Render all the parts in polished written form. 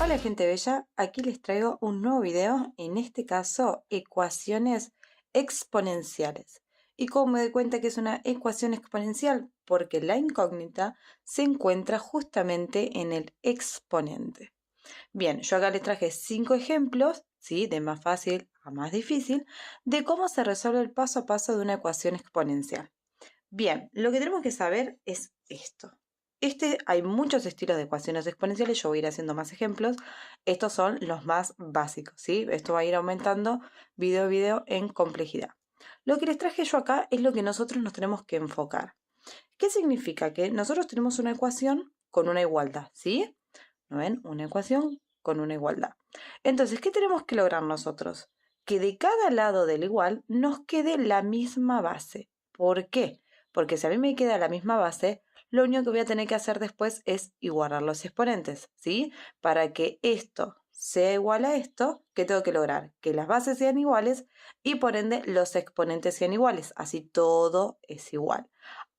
Hola gente bella, aquí les traigo un nuevo video, en este caso ecuaciones exponenciales. ¿Y cómo me doy cuenta que es una ecuación exponencial? Porque la incógnita se encuentra justamente en el exponente. Bien, yo acá les traje 5 ejemplos, ¿sí? De más fácil a más difícil, de cómo se resuelve el paso a paso de una ecuación exponencial. Bien, lo que tenemos que saber es esto. Hay muchos estilos de ecuaciones exponenciales, yo voy a ir haciendo más ejemplos. Estos son los más básicos, ¿sí? Esto va a ir aumentando video a video en complejidad. Lo que les traje yo acá es lo que nosotros nos tenemos que enfocar. ¿Qué significa? Que nosotros tenemos una ecuación con una igualdad, ¿sí? ¿No ven? Una ecuación con una igualdad. Entonces, ¿qué tenemos que lograr nosotros? Que de cada lado del igual nos quede la misma base. ¿Por qué? Porque si a mí me queda la misma base, lo único que voy a tener que hacer después es igualar los exponentes, ¿sí? Para que esto sea igual a esto, ¿qué tengo que lograr? Que las bases sean iguales y por ende los exponentes sean iguales. Así todo es igual.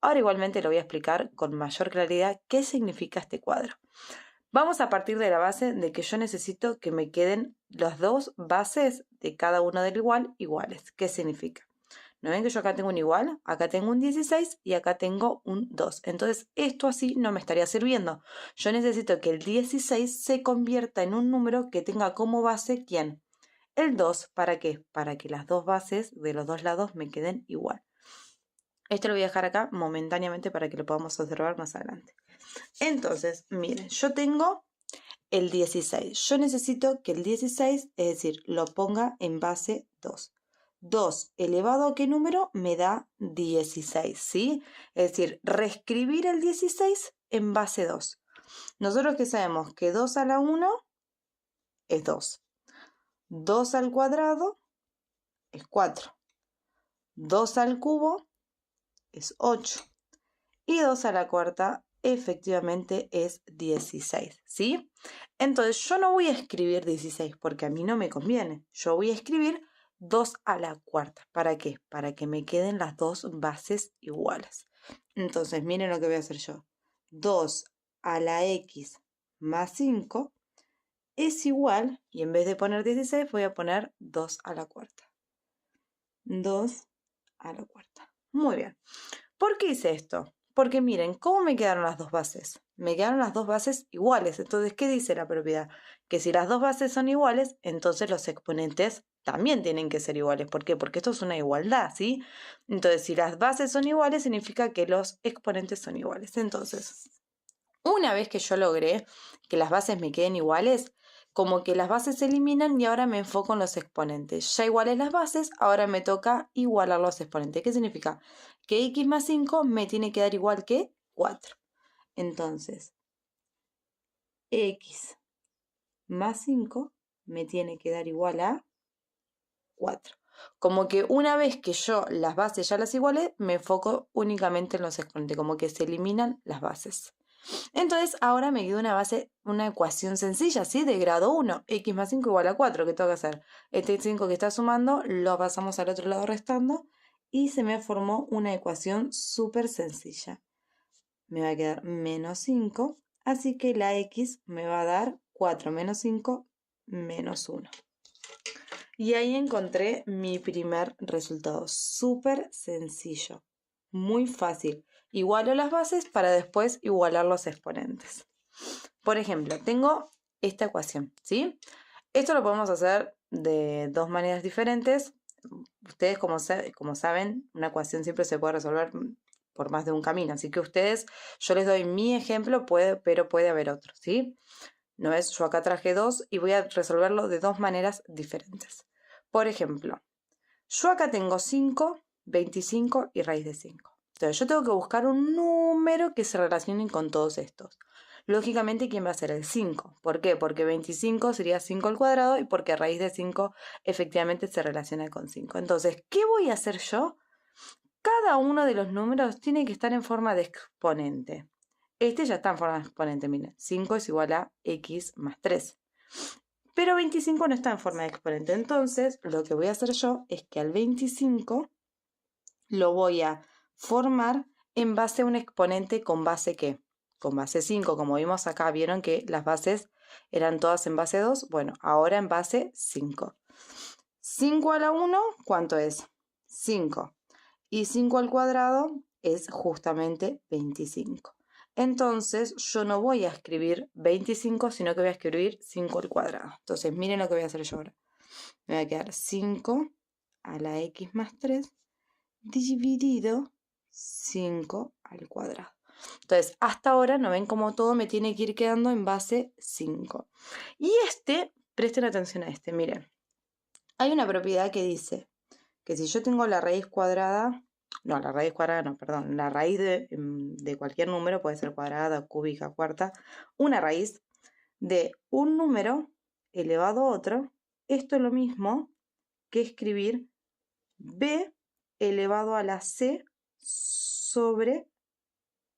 Ahora igualmente lo voy a explicar con mayor claridad qué significa este cuadro. Vamos a partir de la base de que yo necesito que me queden las dos bases de cada uno del igual iguales. ¿Qué significa? ¿No ven que yo acá tengo un igual? Acá tengo un 16 y acá tengo un 2. Entonces esto así no me estaría sirviendo. Yo necesito que el 16 se convierta en un número que tenga como base ¿quién? El 2. ¿Para qué? Para que las dos bases de los dos lados me queden igual. Esto lo voy a dejar acá momentáneamente para que lo podamos observar más adelante. Entonces, miren, yo tengo el 16. Yo necesito que el 16, es decir, lo ponga en base 2. 2 elevado a qué número me da 16, ¿sí? Es decir, reescribir el 16 en base 2. Nosotros que sabemos que 2 a la 1 es 2. 2 al cuadrado es 4. 2 al cubo es 8. Y 2 a la cuarta efectivamente es 16, ¿sí? Entonces yo no voy a escribir 16 porque a mí no me conviene. Yo voy a escribir 2 a la cuarta. ¿Para qué? Para que me queden las dos bases iguales. Entonces miren lo que voy a hacer yo. 2 a la x más 5 es igual, y en vez de poner 16 voy a poner 2 a la cuarta. 2 a la cuarta. Muy bien. ¿Por qué hice esto? Porque miren, ¿cómo me quedaron las dos bases? Me quedaron las dos bases iguales. Entonces, ¿qué dice la propiedad? Que si las dos bases son iguales, entonces los exponentes también tienen que ser iguales. ¿Por qué? Porque esto es una igualdad, ¿sí? Entonces, si las bases son iguales, significa que los exponentes son iguales. Entonces, una vez que yo logré que las bases me queden iguales, como que las bases se eliminan y ahora me enfoco en los exponentes. Ya iguales las bases, ahora me toca igualar los exponentes. ¿Qué significa? Que x más 5 me tiene que dar igual que 4. Entonces, x más 5 me tiene que dar igual a 4. Como que una vez que yo las bases ya las igualé, me enfoco únicamente en los exponentes, como que se eliminan las bases. Entonces ahora me queda una ecuación sencilla, ¿sí? De grado 1, x más 5 igual a 4. ¿Qué tengo que hacer? Este 5 que está sumando lo pasamos al otro lado restando y se me formó una ecuación súper sencilla. Me va a quedar menos 5, así que la x me va a dar 4 menos 5 menos 1. Y ahí encontré mi primer resultado, súper sencillo, muy fácil. Igualo las bases para después igualar los exponentes. Por ejemplo, tengo esta ecuación, ¿sí? Esto lo podemos hacer de dos maneras diferentes. Ustedes, como saben, una ecuación siempre se puede resolver por más de un camino. Así que ustedes, yo les doy mi ejemplo, pero puede haber otro, ¿sí? ¿No es? Yo acá traje dos y voy a resolverlo de dos maneras diferentes. Por ejemplo, yo acá tengo 5, 25 y raíz de 5. Entonces yo tengo que buscar un número que se relacione con todos estos. Lógicamente, ¿quién va a ser el 5? ¿Por qué? Porque 25 sería 5 al cuadrado y porque raíz de 5 efectivamente se relaciona con 5. Entonces, ¿qué voy a hacer yo? Cada uno de los números tiene que estar en forma de exponente. Este ya está en forma de exponente, miren. 5 es igual a x más 3. Pero 25 no está en forma de exponente. Entonces, lo que voy a hacer yo es que al 25 lo voy a formar en base a un exponente con base ¿qué? Con base 5. Como vimos acá, vieron que las bases eran todas en base 2, bueno, ahora en base 5. 5 a la 1, ¿cuánto es? 5. Y 5 al cuadrado es justamente 25. Entonces, yo no voy a escribir 25, sino que voy a escribir 5 al cuadrado. Entonces, miren lo que voy a hacer yo ahora. Me va a quedar 5 a la x más 3 dividido 5 al cuadrado. Entonces, hasta ahora, ¿no ven cómo todo me tiene que ir quedando en base 5? Y presten atención a miren. Hay una propiedad que dice que si yo tengo la raíz cuadrada, perdón, la raíz de cualquier número, puede ser cuadrada, cúbica, cuarta, una raíz de un número elevado a otro, esto es lo mismo que escribir b elevado a la c sobre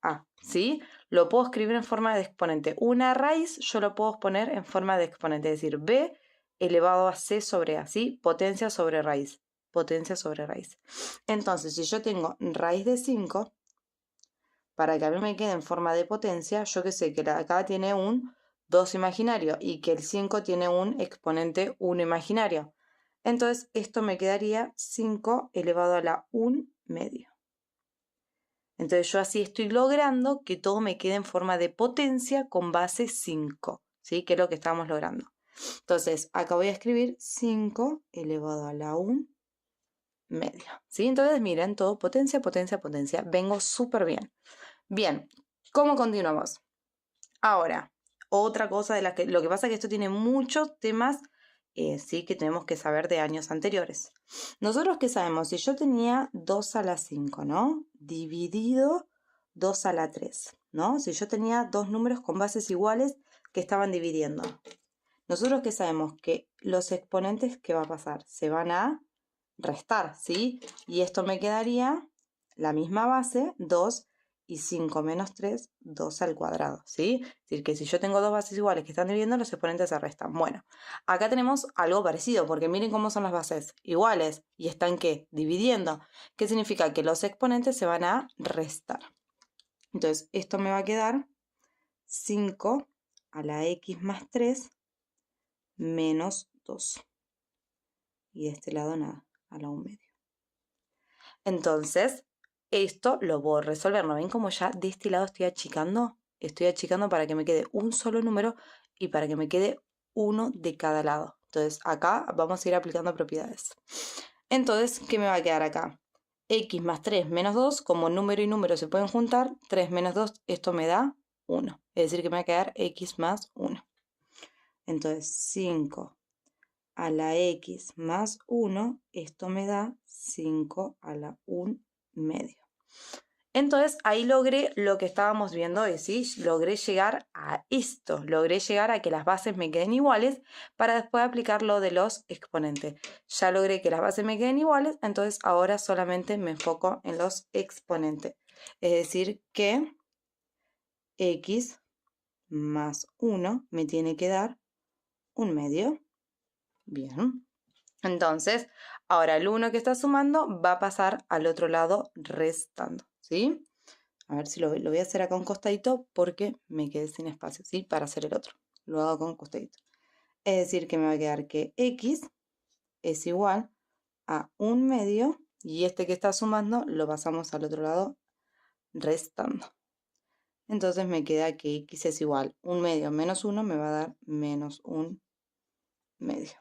a, ¿sí? Lo puedo escribir en forma de exponente. Una raíz yo lo puedo poner en forma de exponente, es decir, b elevado a c sobre a, ¿sí? Potencia sobre raíz. Potencia sobre raíz. Entonces, si yo tengo raíz de 5, para que a mí me quede en forma de potencia, yo que sé que acá tiene un 2 imaginario y que el 5 tiene un exponente 1 imaginario. Entonces, esto me quedaría 5 elevado a la 1 medio. Entonces, yo así estoy logrando que todo me quede en forma de potencia con base 5, ¿sí? Que es lo que estamos logrando. Entonces, acá voy a escribir 5 elevado a la 1 medio, ¿sí? Entonces, miren, todo potencia, potencia, potencia. Vengo súper bien. Bien, ¿cómo continuamos? Ahora, otra cosa de lo que pasa es que esto tiene muchos temas, sí, que tenemos que saber de años anteriores. Nosotros, ¿qué sabemos? Si yo tenía 2 a la 5, ¿no? Dividido 2 a la 3, ¿no? Si yo tenía dos números con bases iguales que estaban dividiendo. Nosotros, ¿qué sabemos? Que los exponentes, ¿qué va a pasar? Se van a restar, ¿sí? Y esto me quedaría la misma base, 2 y 5 menos 3, 2 al cuadrado, ¿sí? Es decir, que si yo tengo dos bases iguales que están dividiendo, los exponentes se restan. Bueno, acá tenemos algo parecido, porque miren cómo son las bases iguales y están, ¿qué? Dividiendo. ¿Qué significa? Que los exponentes se van a restar. Entonces, esto me va a quedar 5 a la x más 3 menos 2. Y de este lado nada, a la 1 medio. Entonces, esto lo puedo resolver. ¿No ven cómo ya de este lado estoy achicando? Estoy achicando para que me quede un solo número y para que me quede uno de cada lado. Entonces, acá vamos a ir aplicando propiedades. Entonces, ¿qué me va a quedar acá? X más 3 menos 2, como número y número se pueden juntar, 3 menos 2, esto me da 1. Es decir, que me va a quedar X más 1. Entonces, 5 a la x más 1, esto me da 5 a la 1 medio. Entonces ahí logré lo que estábamos viendo hoy, ¿sí? Logré llegar a esto, logré llegar a que las bases me queden iguales para después aplicar lo de los exponentes. Ya logré que las bases me queden iguales, entonces ahora solamente me enfoco en los exponentes. Es decir que x más 1 me tiene que dar 1 medio. Bien. Entonces, ahora el 1 que está sumando va a pasar al otro lado restando, ¿sí? A ver si lo voy a hacer acá un costadito porque me quedé sin espacio, ¿sí? Para hacer el otro. Lo hago con un costadito. Es decir, que me va a quedar que x es igual a 1 medio y este que está sumando lo pasamos al otro lado restando. Entonces me queda que x es igual a 1 medio menos 1 me va a dar menos 1 medio.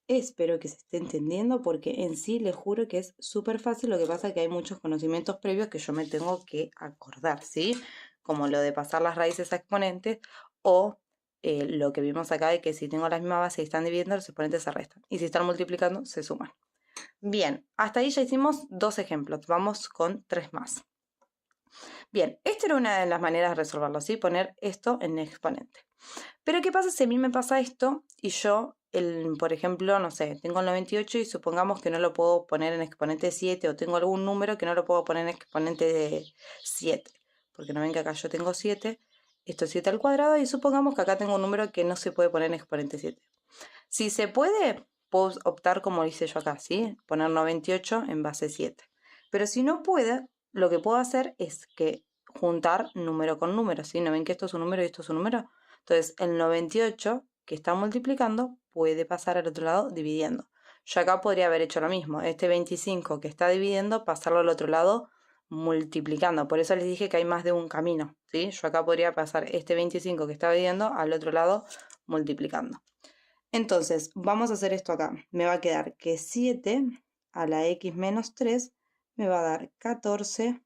Espero que se esté entendiendo porque en sí les juro que es súper fácil, lo que pasa es que hay muchos conocimientos previos que yo me tengo que acordar, ¿sí? Como lo de pasar las raíces a exponentes o lo que vimos acá de que si tengo la misma base y están dividiendo, los exponentes se restan y si están multiplicando, se suman. Bien, hasta ahí ya hicimos 2 ejemplos, vamos con 3 más. Bien, esta era una de las maneras de resolverlo, ¿sí? Poner esto en exponente. Pero ¿qué pasa si a mí me pasa esto y yo, por ejemplo, no sé, tengo el 98 y supongamos que no lo puedo poner en exponente 7 o tengo algún número que no lo puedo poner en exponente de 7? Porque no ven que acá yo tengo 7, esto es 7 al cuadrado y supongamos que acá tengo un número que no se puede poner en exponente 7. Si se puede, puedo optar como hice yo acá, ¿sí? Poner 98 en base 7. Pero si no puede, lo que puedo hacer es que juntar número con número, ¿sí? ¿No ven que esto es un número y esto es un número? Entonces, el 98 que está multiplicando puede pasar al otro lado dividiendo. Yo acá podría haber hecho lo mismo. Este 25 que está dividiendo, pasarlo al otro lado multiplicando. Por eso les dije que hay más de un camino, ¿sí? Yo acá podría pasar este 25 que está dividiendo al otro lado multiplicando. Entonces, vamos a hacer esto acá. Me va a quedar que 7 a la x menos 3 me va a dar 14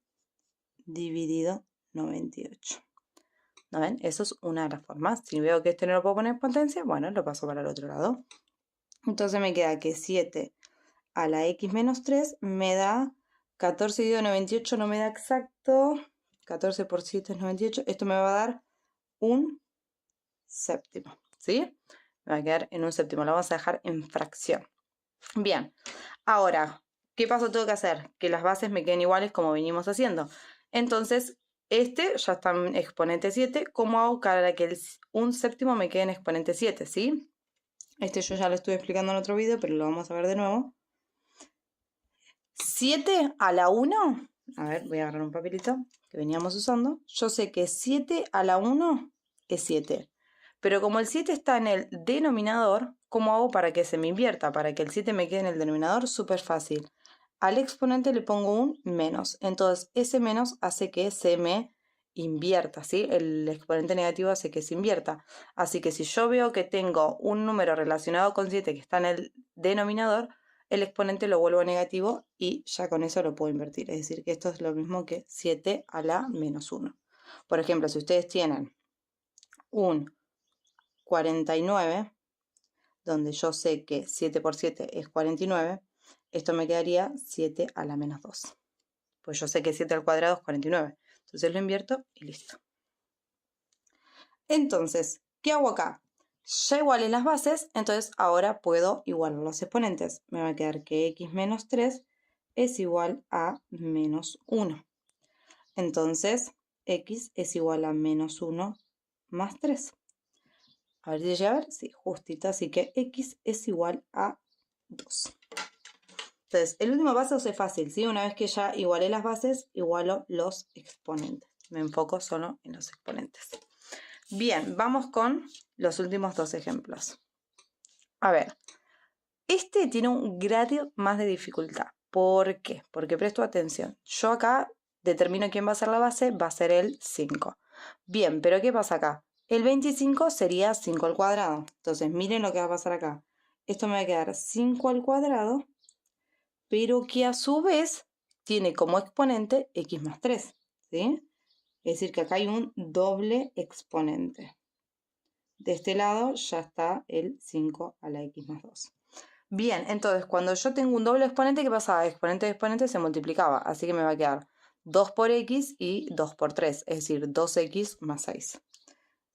dividido 98. ¿No ven? Eso es una de las formas. Si veo que este no lo puedo poner en potencia, bueno, lo paso para el otro lado. Entonces me queda que 7 a la x menos 3 me da 14 dividido 98, no me da exacto. 14 por 7 es 98. Esto me va a dar un séptimo, ¿sí? Me va a quedar en un séptimo. Lo vamos a dejar en fracción. Bien, ahora, ¿qué paso tengo que hacer? Que las bases me queden iguales como venimos haciendo. Entonces, este ya está en exponente 7. ¿Cómo hago para que un séptimo me quede en exponente 7? ¿Sí? Este yo ya lo estuve explicando en otro video, pero lo vamos a ver de nuevo. 7 a la 1, a ver, voy a agarrar un papelito que veníamos usando. Yo sé que 7 a la 1 es 7. Pero como el 7 está en el denominador, ¿cómo hago para que se me invierta? Para que el 7 me quede en el denominador, súper fácil. Al exponente le pongo un menos. Entonces, ese menos hace que se me invierta, ¿sí? El exponente negativo hace que se invierta. Así que si yo veo que tengo un número relacionado con 7 que está en el denominador, el exponente lo vuelvo negativo y ya con eso lo puedo invertir. Es decir, que esto es lo mismo que 7 a la menos 1. Por ejemplo, si ustedes tienen un 49, donde yo sé que 7 por 7 es 49, esto me quedaría 7 a la menos 2. Pues yo sé que 7 al cuadrado es 49. Entonces lo invierto y listo. Entonces, ¿qué hago acá? Ya igualé las bases, entonces ahora puedo igualar los exponentes. Me va a quedar que x menos 3 es igual a menos 1. Entonces, x es igual a menos 1 más 3. A ver si llega a ver, sí, justito, así que x es igual a 2. Entonces, el último paso es fácil, ¿sí? Una vez que ya igualé las bases, igualo los exponentes. Me enfoco solo en los exponentes. Bien, vamos con los últimos dos ejemplos. A ver, este tiene un grado más de dificultad. ¿Por qué? Porque presto atención. Yo acá determino quién va a ser la base, va a ser el 5. Bien, pero ¿qué pasa acá? El 25 sería 5 al cuadrado. Entonces, miren lo que va a pasar acá. Esto me va a quedar 5 al cuadrado, pero que a su vez tiene como exponente x más 3, ¿sí? Es decir, que acá hay un doble exponente. De este lado ya está el 5 a la x más 2. Bien, entonces cuando yo tengo un doble exponente, ¿qué pasaba? Exponente de exponente se multiplicaba, así que me va a quedar 2 por x y 2 por 3, es decir, 2x más 6.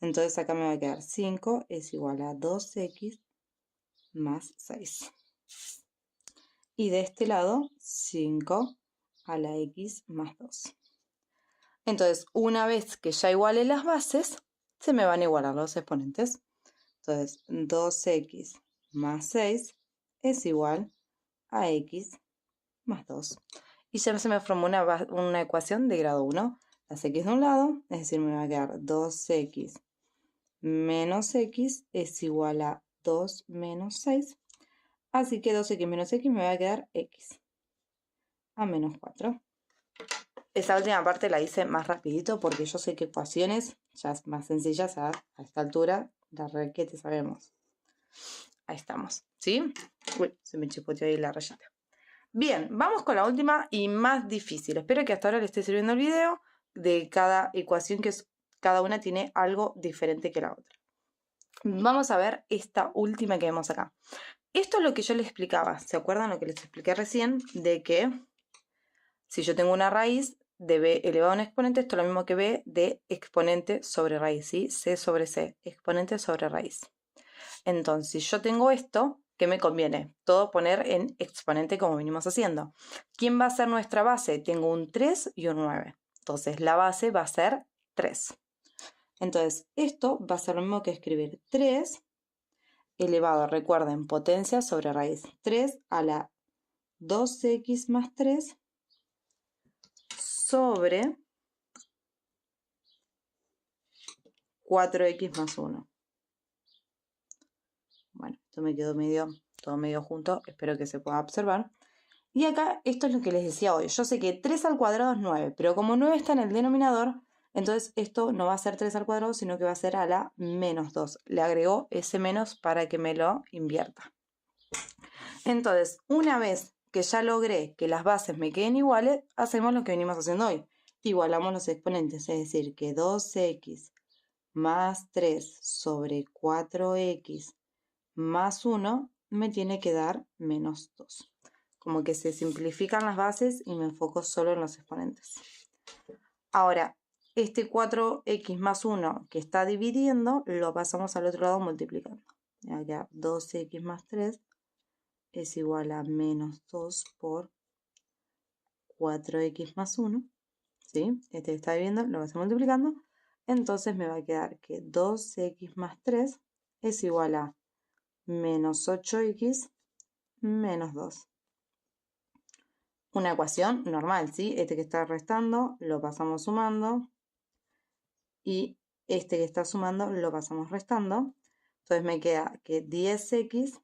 Entonces acá me va a quedar 5 es igual a 2x más 6. Y de este lado, 5 a la x más 2. Entonces, una vez que ya iguale las bases, se me van a igualar los exponentes. Entonces, 2x más 6 es igual a x más 2. Y ya se me formó una ecuación de grado 1. Las x de un lado, es decir, me va a quedar 2x menos x es igual a 2 menos 6. Así que 2x menos x me va a quedar x a menos 4. Esa última parte la hice más rapidito porque yo sé que ecuaciones ya más sencillas a esta altura, la requete sabemos. Ahí estamos, ¿sí? Uy, se me chipoteó ahí la rayita. Bien, vamos con la última y más difícil. Espero que hasta ahora le esté sirviendo el video de cada ecuación, que cada una tiene algo diferente que la otra. Vamos a ver esta última que vemos acá. Esto es lo que yo les explicaba. ¿Se acuerdan lo que les expliqué recién? De que si yo tengo una raíz de b elevado a un exponente, esto es lo mismo que b de exponente sobre raíz, ¿sí? C sobre c, exponente sobre raíz. Entonces, si yo tengo esto, ¿qué me conviene? Todo poner en exponente como venimos haciendo. ¿Quién va a ser nuestra base? Tengo un 3 y un 9. Entonces, la base va a ser 3. Entonces, esto va a ser lo mismo que escribir 3 elevado, recuerden, potencia sobre raíz. 3 a la 2x más 3 sobre 4x más 1. Bueno, esto me quedó todo medio junto, espero que se pueda observar. Y acá, esto es lo que les decía hoy. Yo sé que 3 al cuadrado es 9, pero como 9 está en el denominador, entonces esto no va a ser 3 al cuadrado, sino que va a ser a la menos 2. Le agregó ese menos para que me lo invierta. Entonces, una vez que ya logré que las bases me queden iguales, hacemos lo que venimos haciendo hoy. Igualamos los exponentes, es decir, que 2x más 3 sobre 4x más 1 me tiene que dar menos 2. Como que se simplifican las bases y me enfoco solo en los exponentes. Ahora, este 4x más 1 que está dividiendo, lo pasamos al otro lado multiplicando. Acá 2x más 3 es igual a menos 2 por 4x más 1. ¿Sí? Este que está dividiendo lo vas a multiplicando. Entonces me va a quedar que 2x más 3 es igual a menos 8x menos 2. Una ecuación normal, ¿sí? Este que está restando lo pasamos sumando y este que está sumando lo pasamos restando. Entonces me queda que 10x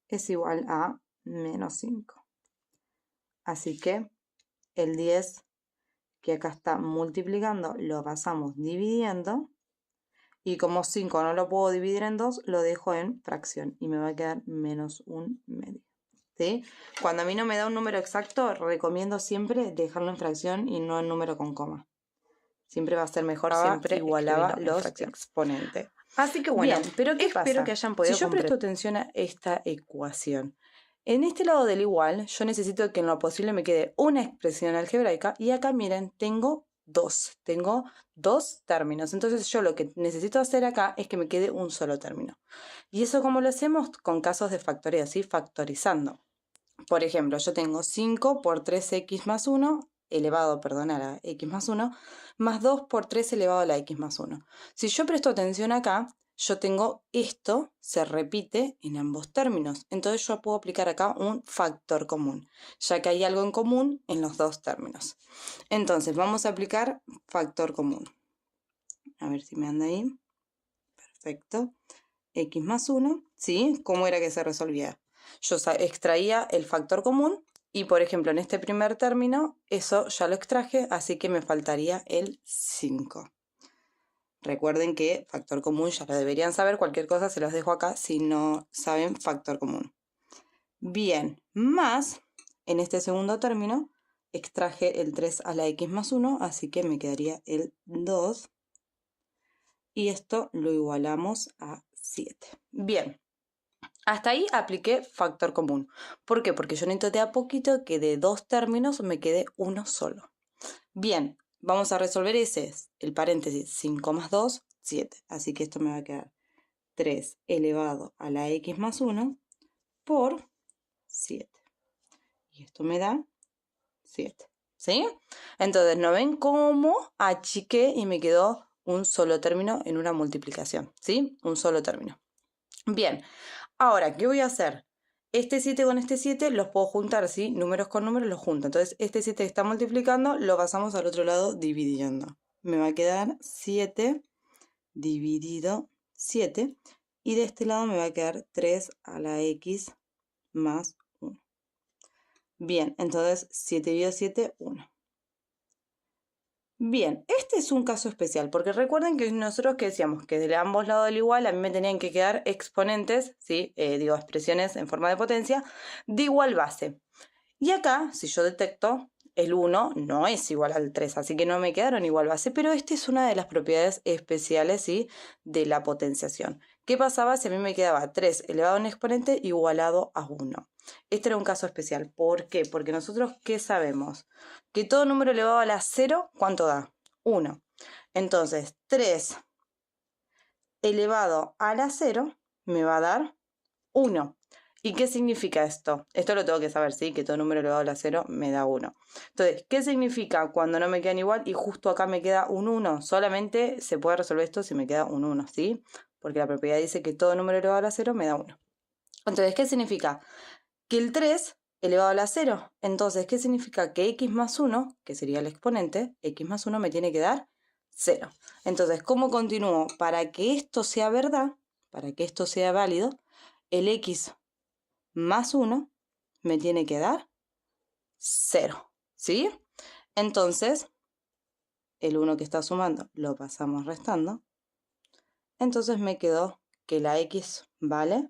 es igual a menos 5. Así que el 10 que acá está multiplicando lo pasamos dividiendo. Y como 5 no lo puedo dividir en 2, lo dejo en fracción y me va a quedar menos 1/2. ¿Sí? Cuando a mí no me da un número exacto, recomiendo siempre dejarlo en fracción y no en número con coma. Siempre va a ser mejor, siempre igualaba los exponentes. Así que bueno, bien, pero ¿qué pasa? Espero que hayan podido si yo presto atención a esta ecuación. En este lado del igual, yo necesito que en lo posible me quede una expresión algebraica y acá, miren, tengo dos términos. Entonces yo lo que necesito hacer acá es que me quede un solo término. ¿Y eso cómo lo hacemos? Con casos de factoría, ¿sí? Factorizando. Por ejemplo, yo tengo 5 por 3x más 1 elevado, perdón, a la x más 1, más 2 por 3 elevado a la x más 1. Si yo presto atención acá, yo tengo esto, se repite en ambos términos. Entonces yo puedo aplicar acá un factor común, ya que hay algo en común en los dos términos. Entonces vamos a aplicar factor común. A ver si me anda ahí. Perfecto. X más 1, ¿sí? ¿Cómo era que se resolvía? Yo extraía el factor común y, por ejemplo, en este primer término, eso ya lo extraje, así que me faltaría el 5. Recuerden que factor común ya lo deberían saber, cualquier cosa se los dejo acá si no saben factor común. Bien, más, en este segundo término, extraje el 3 a la x más 1, así que me quedaría el 2. Y esto lo igualamos a 7. Bien, hasta ahí apliqué factor común. ¿Por qué? Porque yo necesito de a poquito que de dos términos me quede uno solo. Bien, vamos a resolver ese, el paréntesis, 5 más 2, 7. Así que esto me va a quedar 3 elevado a la x más 1 por 7. Y esto me da 7. ¿Sí? Entonces, ¿no ven cómo achiqué y me quedó un solo término en una multiplicación? ¿Sí? Un solo término. Bien, ahora, ¿qué voy a hacer? Este 7 con este 7 los puedo juntar, ¿sí? Números con números los junto. Entonces, este 7 que está multiplicando lo pasamos al otro lado dividiendo. Me va a quedar 7 dividido 7. Y de este lado me va a quedar 3 a la x más 1. Bien, entonces 7 dividido 7, 1. Bien, este es un caso especial, porque recuerden que nosotros que decíamos que de ambos lados del igual a mí me tenían que quedar exponentes, ¿sí? Expresiones en forma de potencia, de igual base. Y acá, si yo detecto, el 1 no es igual al 3, así que no me quedaron igual base, pero esta es una de las propiedades especiales, ¿sí? De la potenciación. ¿Qué pasaba si a mí me quedaba 3 elevado a un exponente igualado a 1? Este era un caso especial. ¿Por qué? Porque nosotros, ¿qué sabemos? Que todo número elevado a la 0, ¿cuánto da? 1. Entonces, 3 elevado a la 0 me va a dar 1. ¿Y qué significa esto? Esto lo tengo que saber, ¿sí? Que todo número elevado a la 0 me da 1. Entonces, ¿qué significa cuando no me quedan igual y justo acá me queda un 1? Solamente se puede resolver esto si me queda un 1, ¿sí? Porque la propiedad dice que todo número elevado a la 0 me da 1. Entonces, ¿qué significa? Que el 3 elevado a la 0. Entonces, ¿qué significa? Que x más 1, que sería el exponente, x más 1 me tiene que dar 0. Entonces, ¿cómo continúo? Para que esto sea verdad, para que esto sea válido, el x más 1 me tiene que dar 0, ¿sí? Entonces, el 1 que está sumando lo pasamos restando. Entonces me quedó que la x vale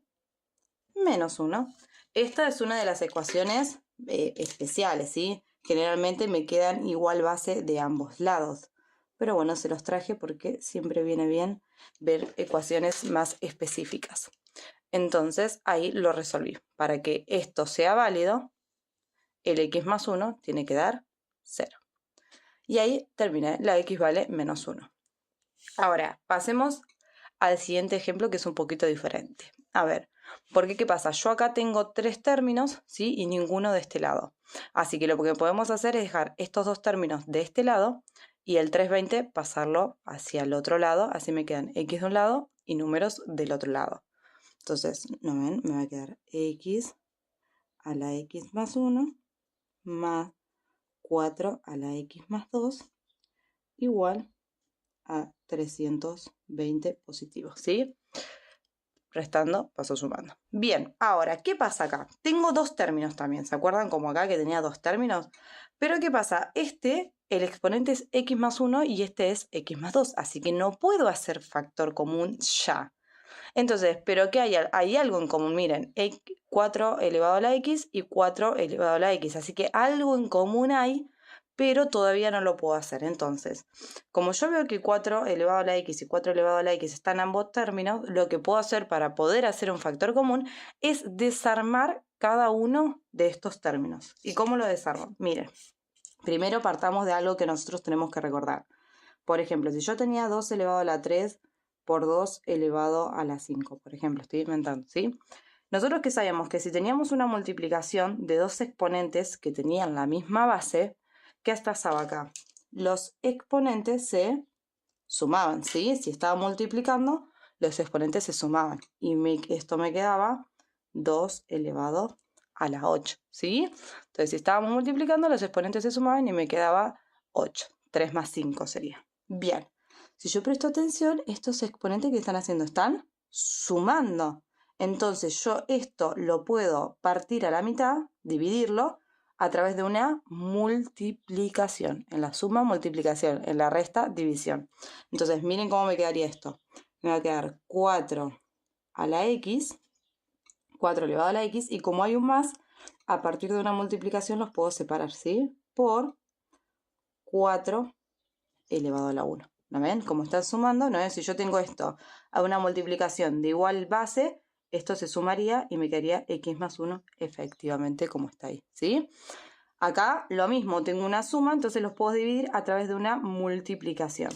menos 1. Esta es una de las ecuaciones especiales, ¿sí? Generalmente me quedan igual base de ambos lados. Pero bueno, se los traje porque siempre viene bien ver ecuaciones más específicas. Entonces ahí lo resolví. Para que esto sea válido, el x más 1 tiene que dar 0. Y ahí terminé, la x vale menos 1. Ahora, pasemos al siguiente ejemplo que es un poquito diferente. A ver, porque ¿qué pasa? Yo acá tengo 3 términos, ¿sí? Y ninguno de este lado. Así que lo que podemos hacer es dejar estos 2 términos de este lado y el 320 pasarlo hacia el otro lado. Así me quedan x de un lado y números del otro lado. Entonces, ¿no ven? Me va a quedar x a la x más 1 más 4 a la x más 2 igual a 320 positivos, ¿sí? Restando, paso sumando. Bien, ahora, ¿qué pasa acá? Tengo 2 términos también, ¿se acuerdan como acá que tenía 2 términos? Pero ¿qué pasa? El exponente es x más 1 y este es x más 2, así que no puedo hacer factor común ya. Entonces, ¿pero qué hay? Hay algo en común, miren, 4 elevado a la x y 4 elevado a la x, así que algo en común hay, pero todavía no lo puedo hacer. Entonces, como yo veo que 4 elevado a la x y 4 elevado a la x están ambos términos, lo que puedo hacer para poder hacer un factor común es desarmar cada uno de estos términos. ¿Y cómo lo desarmo? Miren, primero partamos de algo que nosotros tenemos que recordar. Por ejemplo, si yo tenía 2 elevado a la 3 por 2 elevado a la 5, por ejemplo, estoy inventando, ¿sí? Nosotros que sabíamos que si teníamos una multiplicación de 2 exponentes que tenían la misma base, ¿qué pasaba acá? Los exponentes se sumaban, ¿sí? Si estaba multiplicando, los exponentes se sumaban. Y esto me quedaba 2 elevado a la 8, ¿sí? Entonces, si estábamos multiplicando, los exponentes se sumaban y me quedaba 8. 3 más 5 sería. Bien, si yo presto atención, estos exponentes que están haciendo están sumando. Entonces yo esto lo puedo partir a la mitad, dividirlo, a través de una multiplicación. En la suma, multiplicación. En la resta, división. Entonces miren cómo me quedaría esto. Me va a quedar 4 a la x, 4 elevado a la x, y como hay un más, a partir de una multiplicación los puedo separar, ¿sí? Por 4 elevado a la 1. ¿No ven? Como están sumando, ¿no ven? Si yo tengo esto a una multiplicación de igual base, esto se sumaría y me quedaría x más 1 efectivamente como está ahí, ¿sí? Acá lo mismo, tengo una suma, entonces los puedo dividir a través de una multiplicación.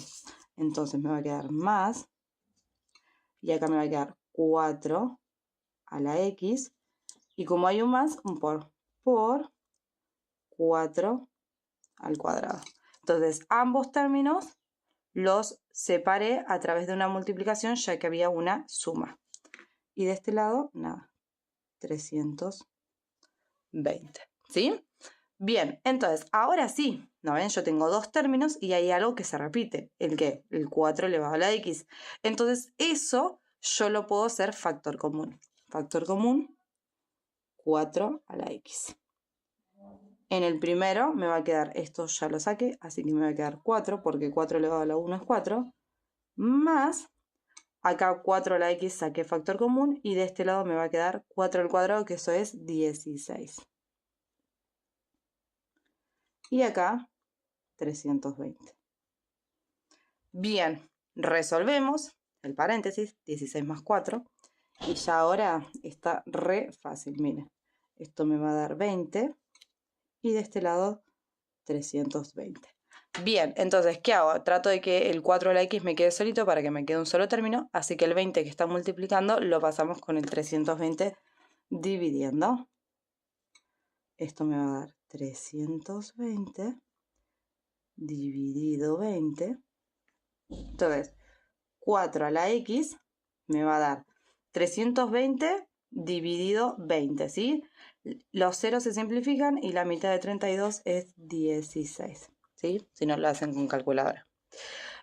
Entonces me va a quedar más, y acá me va a quedar 4 a la x, y como hay un más, un por 4 al cuadrado. Entonces ambos términos los separé a través de una multiplicación, ya que había una suma. Y de este lado, nada, 320, ¿sí? Bien, entonces, ahora sí, ¿no ven? Yo tengo 2 términos y hay algo que se repite. ¿El qué? El 4 elevado a la x. Entonces, eso yo lo puedo hacer factor común. Factor común, 4 a la x. En el primero me va a quedar, esto ya lo saqué, así que me va a quedar 4, porque 4 elevado a la 1 es 4, más, acá 4 a la x saqué factor común, y de este lado me va a quedar 4 al cuadrado, que eso es 16. Y acá 320. Bien, resolvemos el paréntesis, 16 más 4, y ya ahora está re fácil, miren. Esto me va a dar 20, y de este lado 320. Bien, entonces, ¿qué hago? Trato de que el 4 a la x me quede solito para que me quede un solo término, así que el 20 que está multiplicando lo pasamos con el 320 dividiendo. Esto me va a dar 320 dividido 20. Entonces, 4 a la x me va a dar 320 dividido 20, ¿sí? Los ceros se simplifican y la mitad de 32 es 16, ¿sí? Si no lo hacen con calculadora.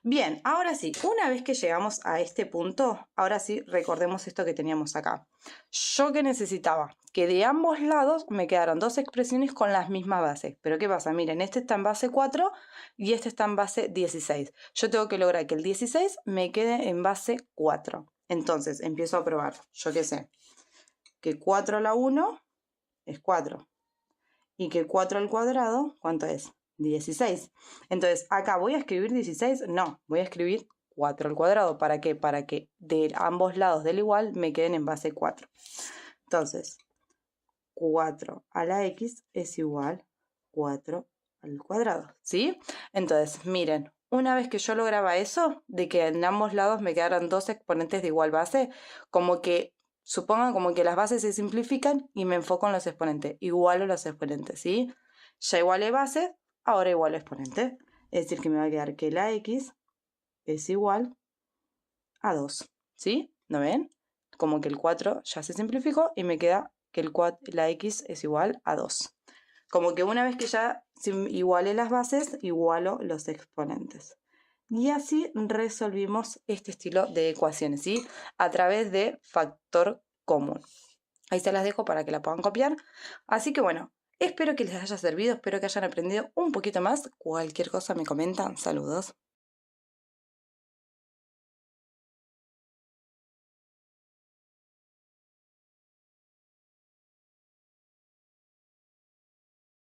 Bien, ahora sí, una vez que llegamos a este punto, ahora sí recordemos esto que teníamos acá. Yo que necesitaba que de ambos lados me quedaran dos expresiones con las mismas bases. Pero ¿qué pasa? Miren, este está en base 4 y este está en base 16. Yo tengo que lograr que el 16 me quede en base 4. Entonces empiezo a probar. Yo qué sé, que 4 a la 1 es 4. Y que 4 al cuadrado, ¿cuánto es? 16. Entonces, acá voy a escribir 16, no, voy a escribir 4 al cuadrado. ¿Para qué? Para que de ambos lados del igual me queden en base 4. Entonces, 4 a la x es igual 4 al cuadrado, ¿sí? Entonces, miren, una vez que yo lograba eso, de que en ambos lados me quedaran dos exponentes de igual base, como que supongan como que las bases se simplifican y me enfoco en los exponentes. Igualo los exponentes, ¿sí? Ya igualé base, ahora igualo exponente. Es decir, que me va a quedar que la x es igual a 2, ¿sí? ¿No ven? Como que el 4 ya se simplificó y me queda que la x es igual a 2. Como que una vez que ya igualé las bases, igualo los exponentes. Y así resolvimos este estilo de ecuaciones, ¿sí? A través de factor común. Ahí se las dejo para que la puedan copiar. Así que bueno, espero que les haya servido, espero que hayan aprendido un poquito más. Cualquier cosa me comentan. Saludos.